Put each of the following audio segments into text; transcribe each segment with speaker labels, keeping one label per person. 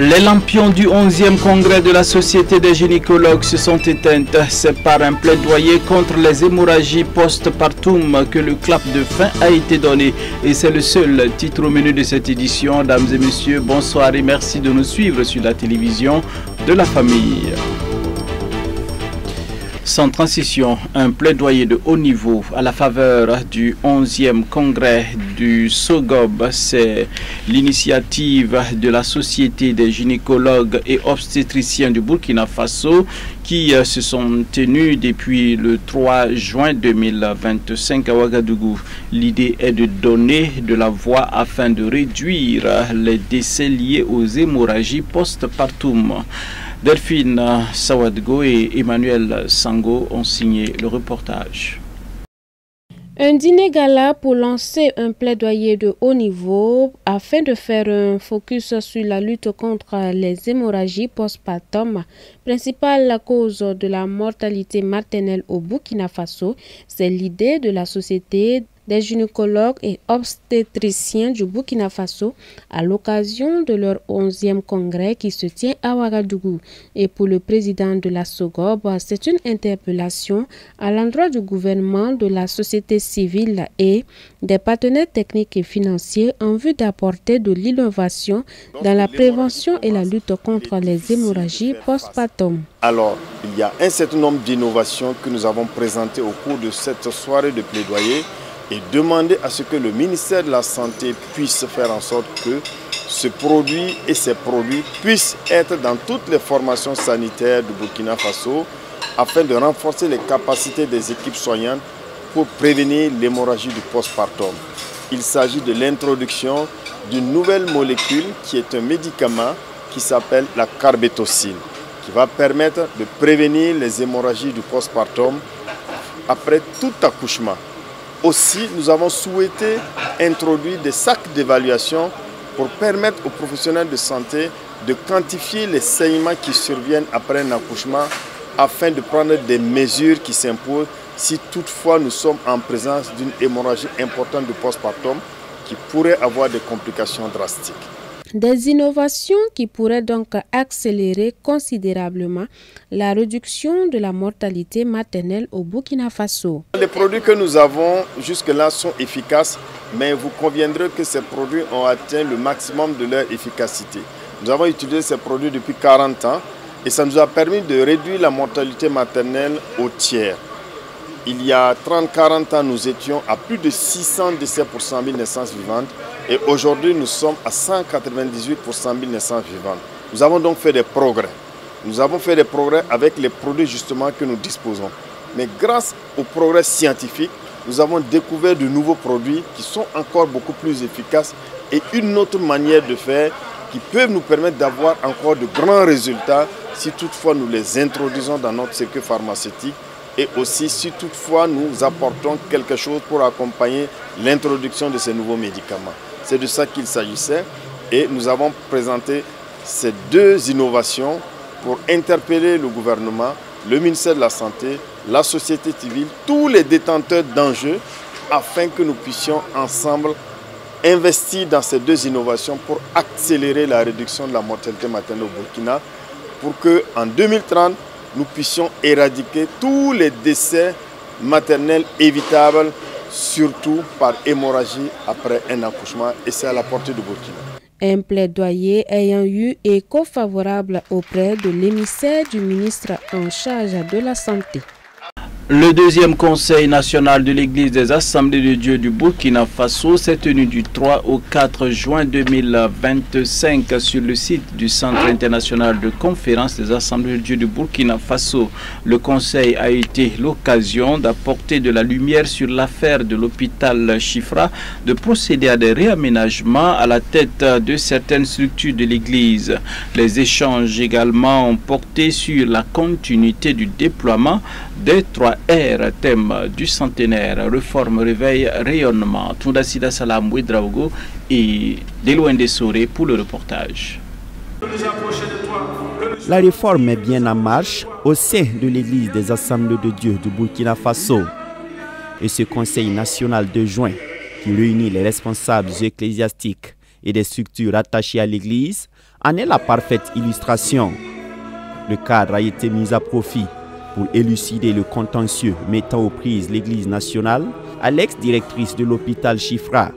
Speaker 1: Les lampions du 11e congrès de la Société des gynécologues se sont éteintes. C'est par un plaidoyer contre les hémorragies post-partum que le clap de fin a été donné. Et c'est le seul titre au menu de cette édition. Dames et messieurs, bonsoir et merci de nous suivre sur la télévision de la famille. Sans transition, un plaidoyer de haut niveau à la faveur du 11e congrès du SOGOB. C'est l'initiative de la Société des gynécologues et obstétriciens du Burkina Faso qui se sont tenus depuis le 3 juin 2025 à Ouagadougou. L'idée est de donner de la voix afin de réduire les décès liés aux hémorragies post-partum. Delphine Sawadgo et Emmanuel Sango ont signé le reportage.
Speaker 2: Un dîner gala pour lancer un plaidoyer de haut niveau afin de faire un focus sur la lutte contre les hémorragies post-partum, principale cause de la mortalité maternelle au Burkina Faso. C'est l'idée de la Société des gynécologues et obstétriciens du Burkina Faso à l'occasion de leur 11e congrès qui se tient à Ouagadougou. Et pour le président de la SOGOB, c'est une interpellation à l'endroit du gouvernement, de la société civile et des partenaires techniques et financiers en vue d'apporter de l'innovation dans la prévention et la lutte contre les hémorragies post-partum.
Speaker 3: Alors, il y a un certain nombre d'innovations que nous avons présentées au cours de cette soirée de plaidoyer et demander à ce que le ministère de la Santé puisse faire en sorte que ce produit et ces produits puissent être dans toutes les formations sanitaires du Burkina Faso afin de renforcer les capacités des équipes soignantes pour prévenir l'hémorragie du postpartum. Il s'agit de l'introduction d'une nouvelle molécule qui est un médicament qui s'appelle la carbétocine, qui va permettre de prévenir les hémorragies du postpartum après tout accouchement. Aussi, nous avons souhaité introduire des sacs d'évaluation pour permettre aux professionnels de santé de quantifier les saignements qui surviennent après un accouchement afin de prendre des mesures qui s'imposent si toutefois nous sommes en présence d'une hémorragie importante du postpartum qui pourrait avoir des complications drastiques.
Speaker 2: Des innovations qui pourraient donc accélérer considérablement la réduction de la mortalité maternelle au Burkina Faso.
Speaker 3: Les produits que nous avons jusque-là sont efficaces, mais vous conviendrez que ces produits ont atteint le maximum de leur efficacité. Nous avons utilisé ces produits depuis 40 ans et ça nous a permis de réduire la mortalité maternelle au tiers. Il y a 30-40 ans, nous étions à plus de 600 décès pour 100 000 naissances vivantes. Et aujourd'hui, nous sommes à 198 pour 100 000 naissances vivantes. Nous avons donc fait des progrès. Nous avons fait des progrès avec les produits justement que nous disposons. Mais grâce aux progrès scientifiques, nous avons découvert de nouveaux produits qui sont encore beaucoup plus efficaces et une autre manière de faire qui peuvent nous permettre d'avoir encore de grands résultats si toutefois nous les introduisons dans notre circuit pharmaceutique et aussi si toutefois nous apportons quelque chose pour accompagner l'introduction de ces nouveaux médicaments. C'est de ça qu'il s'agissait et nous avons présenté ces deux innovations pour interpeller le gouvernement, le ministère de la Santé, la société civile, tous les détenteurs d'enjeux afin que nous puissions ensemble investir dans ces deux innovations pour accélérer la réduction de la mortalité maternelle au Burkina pour qu'en 2030, nous puissions éradiquer tous les décès maternels évitables, surtout par hémorragie après un accouchement, et c'est à la portée du Burkina.
Speaker 2: Un plaidoyer ayant eu écho favorable auprès de l'émissaire du ministre en charge de la Santé.
Speaker 1: Le deuxième conseil national de l'Église des Assemblées de Dieu du Burkina Faso s'est tenu du 3 au 4 juin 2025 sur le site du Centre international de conférence des Assemblées de Dieu du Burkina Faso. Le conseil a été l'occasion d'apporter de la lumière sur l'affaire de l'hôpital Chifra, de procéder à des réaménagements à la tête de certaines structures de l'Église. Les échanges également ont porté sur la continuité du déploiement des 3 R, thème du centenaire, réforme, réveil, rayonnement. Tundasida Salam Ouedraogo et Delouende Soré pour le reportage.
Speaker 4: La réforme est bien en marche au sein de l'Église des Assemblées de Dieu du Burkina Faso. Et ce Conseil national de juin, qui réunit les responsables ecclésiastiques et des structures attachées à l'Église, en est la parfaite illustration. Le cadre a été mis à profit pour élucider le contentieux mettant aux prises l'Église nationale à l'ex-directrice de l'hôpital Chifra.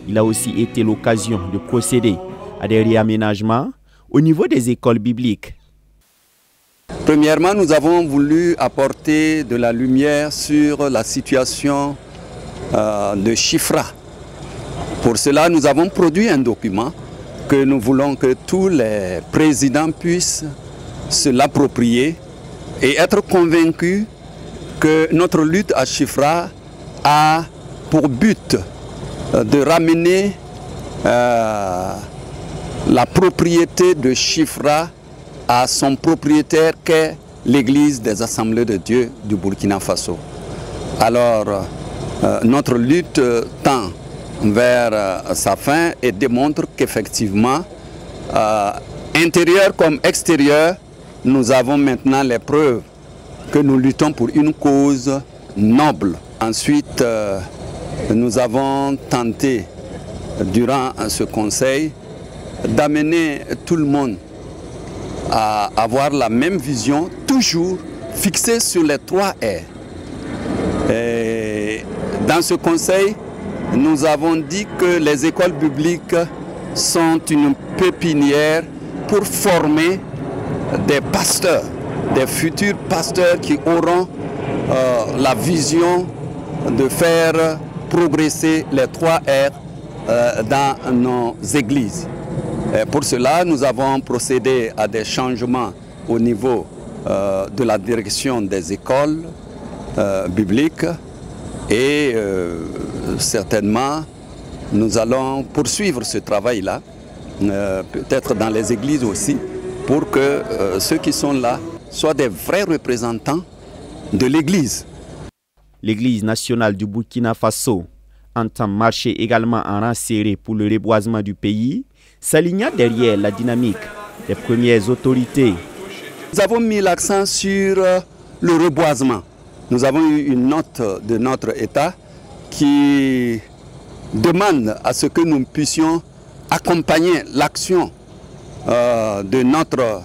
Speaker 4: Il a aussi été l'occasion de procéder à des réaménagements au niveau des écoles bibliques.
Speaker 5: Premièrement, nous avons voulu apporter de la lumière sur la situation de Chifra. Pour cela, nous avons produit un document que nous voulons que tous les présidents puissent se l'approprier et être convaincus que notre lutte à Chifra a pour but de ramener la propriété de Chifra à son propriétaire qu'est l'Église des Assemblées de Dieu du Burkina Faso. Alors, notre lutte tend vers sa fin et démontre qu'effectivement, intérieur comme extérieur, nous avons maintenant les preuves que nous luttons pour une cause noble. Ensuite, nous avons tenté, durant ce conseil, d'amener tout le monde à avoir la même vision, toujours fixée sur les 3 R. Et dans ce conseil, nous avons dit que les écoles bibliques sont une pépinière pour former des pasteurs, des futurs pasteurs qui auront la vision de faire progresser les 3 R dans nos églises. Et pour cela, nous avons procédé à des changements au niveau de la direction des écoles bibliques et certainement nous allons poursuivre ce travail-là, peut-être dans les églises aussi, pour que ceux qui sont là soient des vrais représentants de l'Église.
Speaker 4: L'Église nationale du Burkina Faso entend marcher également en rang serré pour le reboisement du pays, s'alignant derrière la dynamique des premières autorités.
Speaker 5: Nous avons mis l'accent sur le reboisement. Nous avons eu une note de notre État qui demande à ce que nous puissions accompagner l'action de notre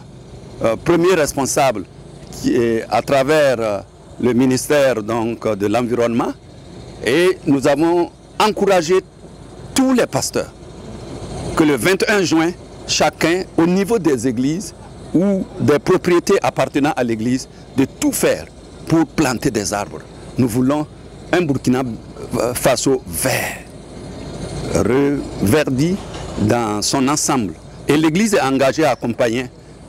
Speaker 5: premier responsable qui est à travers le ministère donc, de l'Environnement, et nous avons encouragé tous les pasteurs que le 21 juin, chacun au niveau des églises ou des propriétés appartenant à l'église, de tout faire pour planter des arbres. Nous voulons un Burkina Faso vert, reverdi dans son ensemble. Et l'église est engagée à accompagner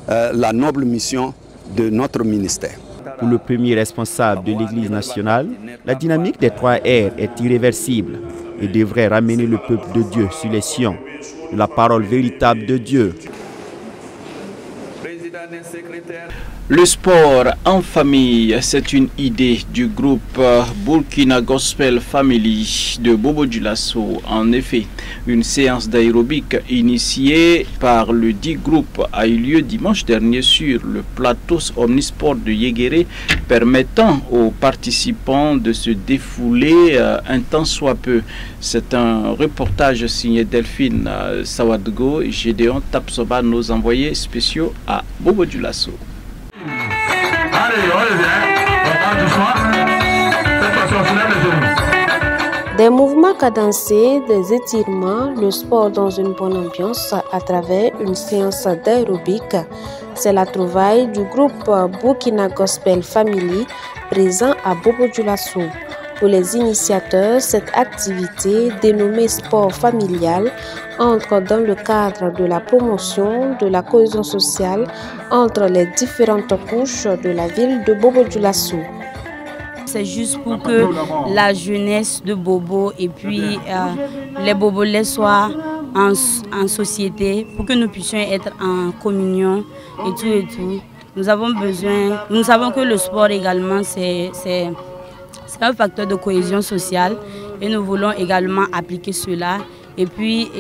Speaker 5: la noble mission de notre ministère.
Speaker 4: Pour le premier responsable de l'Église nationale, la dynamique des 3 R est irréversible et devrait ramener le peuple de Dieu sur les sillons de la parole véritable de Dieu.
Speaker 1: Le sport en famille, c'est une idée du groupe Burkina Gospel Family de Bobo Dioulasso. En effet, une séance d'aérobic initiée par le dit groupe a eu lieu dimanche dernier sur le plateau Omnisport de Yéguéré, permettant aux participants de se défouler un temps soit peu. C'est un reportage signé Delphine Sawadgo et Gédéon Tapsoba, nos envoyés spéciaux à Bobo Dioulasso.
Speaker 2: Des mouvements cadencés, des étirements, le sport dans une bonne ambiance à travers une séance d'aérobic. C'est la trouvaille du groupe Burkina Gospel Family présent à Bobo Dioulasso. Pour les initiateurs, cette activité dénommée sport familial entre dans le cadre de la promotion de la cohésion sociale entre les différentes couches de la ville de Bobo Dioulasso.
Speaker 6: C'est juste pour que la jeunesse de Bobo et puis les Bobolais soient en société, pour que nous puissions être en communion et tout et tout. Nous avons besoin, nous savons que le sport également c'est un facteur de cohésion sociale et nous voulons également appliquer cela et puis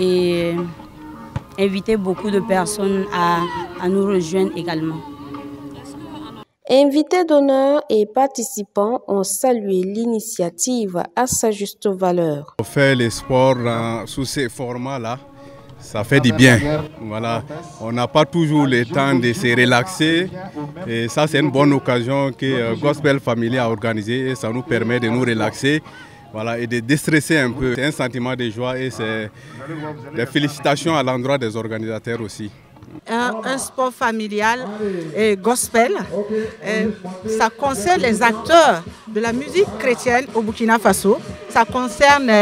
Speaker 6: inviter beaucoup de personnes à nous rejoindre également.
Speaker 2: Invités d'honneur et participants ont salué l'initiative à sa juste valeur.
Speaker 7: Faire les sports sous ces formats-là, ça fait du bien. Voilà. On n'a pas toujours le temps de se relaxer et ça c'est une bonne occasion que Gospel Family a organisée et ça nous permet de nous relaxer. Voilà, et de déstresser un peu. C'est un sentiment de joie et c'est des félicitations à l'endroit des organisateurs aussi.
Speaker 8: Un sport familial et gospel, ça concerne les acteurs de la musique chrétienne au Burkina Faso. Ça concerne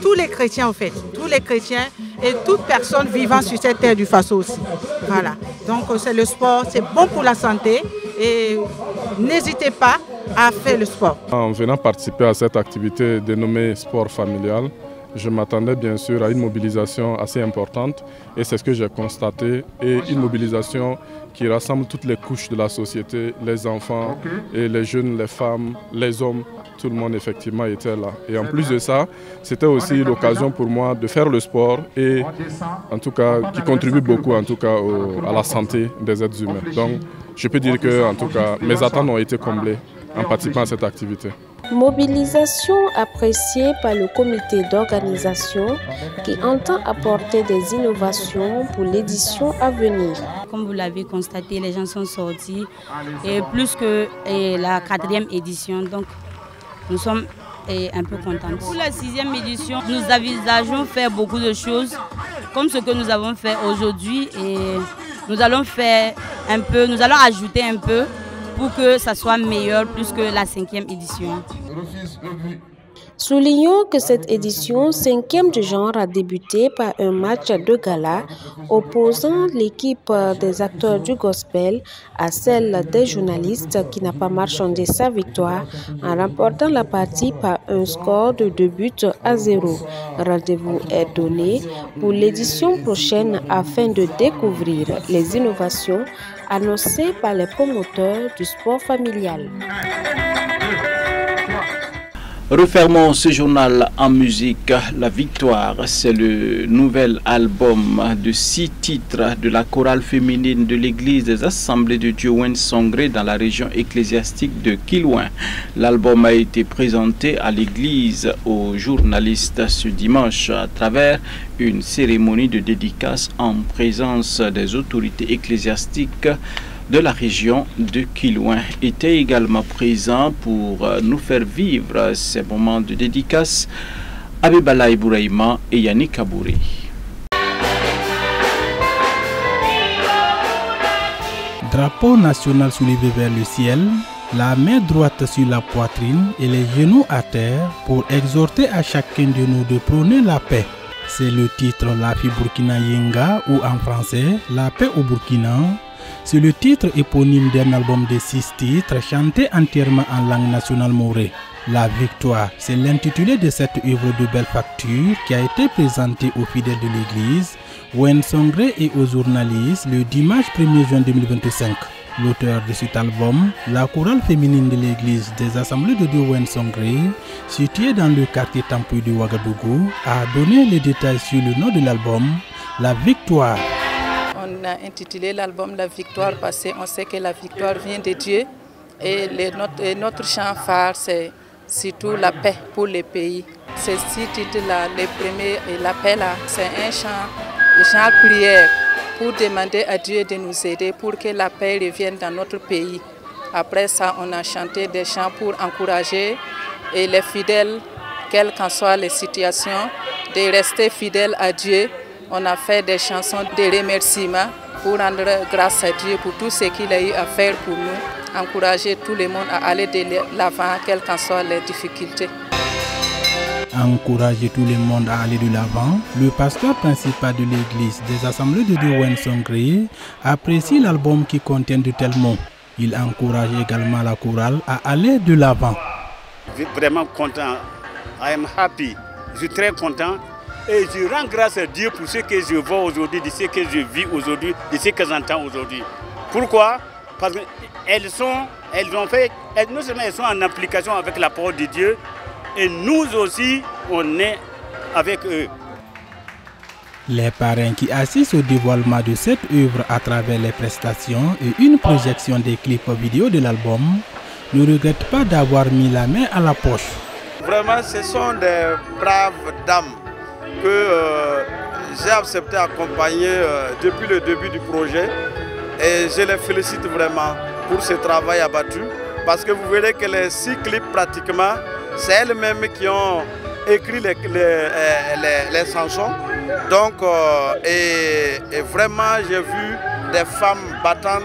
Speaker 8: tous les chrétiens en fait, tous les chrétiens et toute personne vivant sur cette terre du Faso aussi. Voilà, donc c'est le sport, c'est bon pour la santé et n'hésitez pas à faire le sport.
Speaker 9: En venant participer à cette activité dénommée sport familial, je m'attendais bien sûr à une mobilisation assez importante et c'est ce que j'ai constaté, et une mobilisation qui rassemble toutes les couches de la société, les enfants et les jeunes, les femmes, les hommes, tout le monde effectivement était là. Et en plus de ça, c'était aussi l'occasion pour moi de faire le sport et en tout cas qui contribue beaucoup en tout cas à la santé des êtres humains. Donc je peux dire que en tout cas mes attentes ont été comblées en participant à cette activité.
Speaker 2: Mobilisation appréciée par le comité d'organisation qui entend apporter des innovations pour l'édition à venir.
Speaker 6: Comme vous l'avez constaté, les gens sont sortis et plus que la 4e édition, donc nous sommes un peu contents. Pour la 6e édition, nous envisageons faire beaucoup de choses comme ce que nous avons fait aujourd'hui et nous allons faire un peu, nous allons ajouter un peu pour que ça soit meilleur plus que la 5e édition.
Speaker 2: Soulignons que cette édition 5e du genre a débuté par un match de gala opposant l'équipe des acteurs du gospel à celle des journalistes qui n'a pas marchandé sa victoire en remportant la partie par un score de 2-0. Rendez-vous est donné pour l'édition prochaine afin de découvrir les innovations annoncées par les promoteurs du sport familial.
Speaker 1: Refermons ce journal en musique. La Victoire, c'est le nouvel album de 6 titres de la chorale féminine de l'église des Assemblées de Dieu Wensongre dans la région ecclésiastique de Kilouin. L'album a été présenté à l'église aux journalistes ce dimanche à travers une cérémonie de dédicace en présence des autorités ecclésiastiques de la région de Kilouin. Était également présent pour nous faire vivre ces moments de dédicace Abibala Ibouraïma et Yannick Abouré.
Speaker 10: Drapeau national soulevé vers le ciel, la main droite sur la poitrine et les genoux à terre pour exhorter à chacun de nous de prôner la paix. C'est le titre La Fi Burkina Yenga ou en français La paix au Burkina. C'est le titre éponyme d'un album de 6 titres chanté entièrement en langue nationale mauré. La Victoire, c'est l'intitulé de cette œuvre de belle facture qui a été présentée aux fidèles de l'église Wensongre et aux journalistes le dimanche 1er juin 2025. L'auteur de cet album, la chorale féminine de l'église des Assemblées de Dieu Wensongre, située dans le quartier Tampuy de Ouagadougou, a donné les détails sur le nom de l'album, La Victoire.
Speaker 11: On a intitulé l'album La Victoire parce qu'on sait que la victoire vient de Dieu et notre chant phare c'est surtout la paix pour les pays. Ces 6 titres-là, le premier, la paix là, c'est un chant prière pour demander à Dieu de nous aider pour que la paix revienne dans notre pays. Après ça, on a chanté des chants pour encourager et les fidèles, quelles qu'en soient les situations, de rester fidèles à Dieu. On a fait des chansons de remerciement pour rendre grâce à Dieu pour tout ce qu'il a eu à faire pour nous. Encourager tout le monde à aller de l'avant, quelles qu'en soient les difficultés.
Speaker 10: Encourager tout le monde à aller de l'avant, le pasteur principal de l'église des Assemblées de Dieu Wensongre apprécie l'album qui contient de tels mots. Il encourage également la chorale à aller de l'avant.
Speaker 12: Je suis vraiment content. I am happy. Je suis très content. Et je rends grâce à Dieu pour ce que je vois aujourd'hui, de ce que je vis aujourd'hui, de ce que j'entends aujourd'hui. Pourquoi? Parce qu'elles ont fait, non seulement elles sont en application avec la parole de Dieu, et nous aussi, on est avec eux.
Speaker 10: Les parrains qui assistent au dévoilement de cette œuvre à travers les prestations et une projection des clips vidéo de l'album ne regrettent pas d'avoir mis la main à la poche.
Speaker 13: Vraiment, ce sont des braves dames que j'ai accepté d'accompagner depuis le début du projet et je les félicite vraiment pour ce travail abattu parce que vous verrez que les 6 clips pratiquement, c'est elles-mêmes qui ont écrit les chansons. Donc, et vraiment j'ai vu des femmes battantes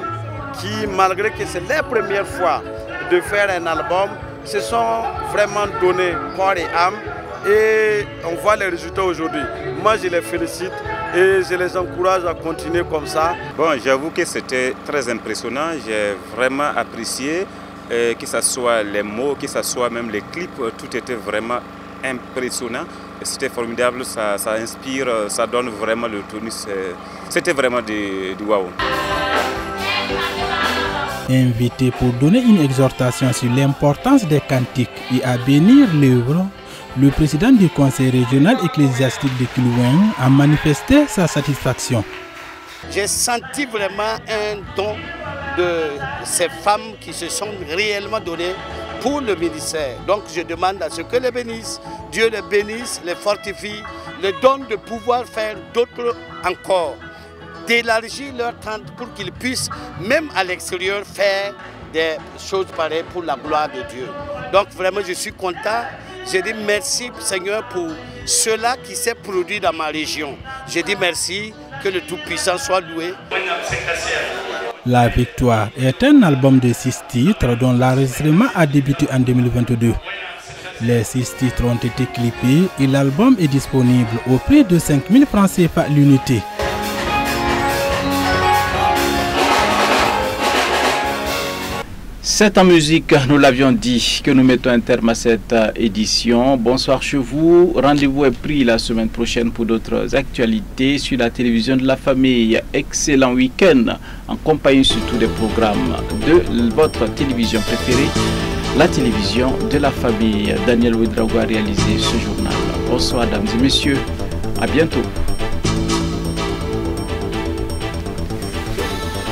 Speaker 13: qui, malgré que c'est leur première fois de faire un album, se sont vraiment donné corps et âme et on voit les résultats aujourd'hui. Moi je les félicite et je les encourage à continuer comme ça.
Speaker 14: Bon, j'avoue que c'était très impressionnant, j'ai vraiment apprécié, que ce soit les mots, que ce soit même les clips, tout était vraiment impressionnant. C'était formidable, ça inspire, ça donne vraiment le tonus. C'était vraiment du waouh.
Speaker 10: Invité pour donner une exhortation sur l'importance des cantiques et à bénir l'œuvre, le président du conseil régional ecclésiastique de Kilouin a manifesté sa satisfaction.
Speaker 15: J'ai senti vraiment un don de ces femmes qui se sont réellement données pour le ministère. Donc je demande à ce que les bénisse, Dieu les bénisse, les fortifie, les donne de pouvoir faire d'autres encore, d'élargir leur tente pour qu'ils puissent, même à l'extérieur, faire des choses pareilles pour la gloire de Dieu. Donc vraiment je suis content. Je dis merci Seigneur pour cela qui s'est produit dans ma région. Je dis merci, que le Tout-Puissant soit loué.
Speaker 10: La Victoire est un album de 6 titres dont l'enregistrement a débuté en 2022. Les 6 titres ont été clippés et l'album est disponible au prix de 5 000 francs CFA l'unité.
Speaker 1: C'est en musique, nous l'avions dit, que nous mettons un terme à cette édition. Bonsoir chez vous. Rendez-vous est pris la semaine prochaine pour d'autres actualités sur la télévision de la famille. Excellent week-end en compagnie surtout des programmes de votre télévision préférée, la télévision de la famille. Daniel Ouedraogo a réalisé ce journal. Bonsoir, dames et messieurs. À bientôt.